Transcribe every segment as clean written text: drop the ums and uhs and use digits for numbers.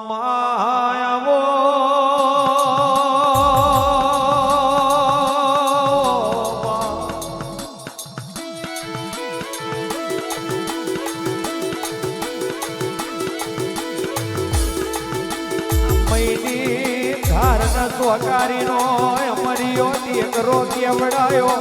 માયાવો મૈની ધારણ સ્વકારીનો અમરિયો દીકરો કેવડાયો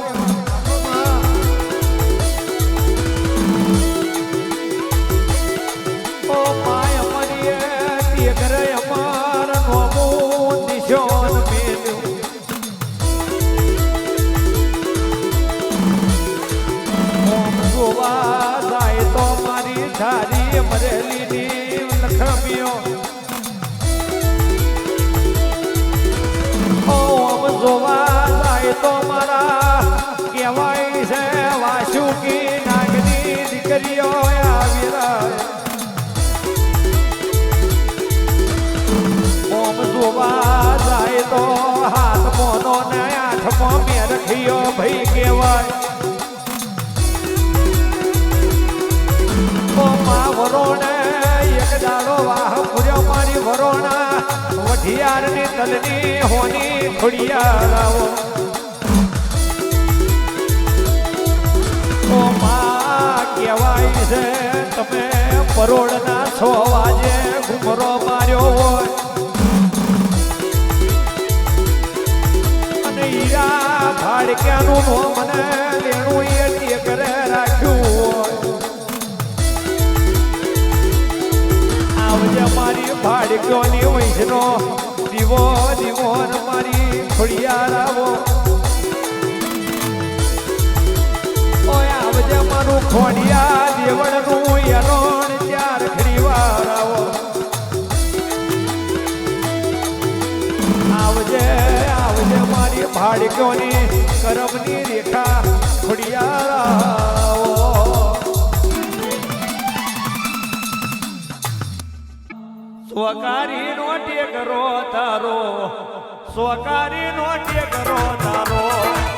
ધારી મરેલી લખમીઓ ઓમ જોવા જાય તો મારા કહેવાય છે વાસુકી નાગની દીકરીઓ આવી ઓમ જોવા જાય તો હાથ મોનો ને આઠમાં મેં રખ્યો ભાઈ કહેવાય વરોણે એક દાડો વાહ પૂર્યો મારી વરોણા વઢિયારની તલની હોની ખોડિયારાવો ઓ માં કહેવાય છે તમે પરોળના 6 વાગે ઘુમરો માર્યો હોય અને હીરા ભાડક્યાનું મને લેણું એ કરે રાખ્યું હોય મારી ભાડક્યોની વૈષ્ણો દીવો દીવો મારી ખોડિયારાવો ઓય આવજે મારું ખોડિયા દેવળનું યલોણ ચાર ખરીવારાવો આવજે આવજે મારી ભાડક્યોની કરમની રેખા ખોડિયારાવો સ્વકારી નો ટેકરો તારો સ્વકારી નો ટેકરો તારો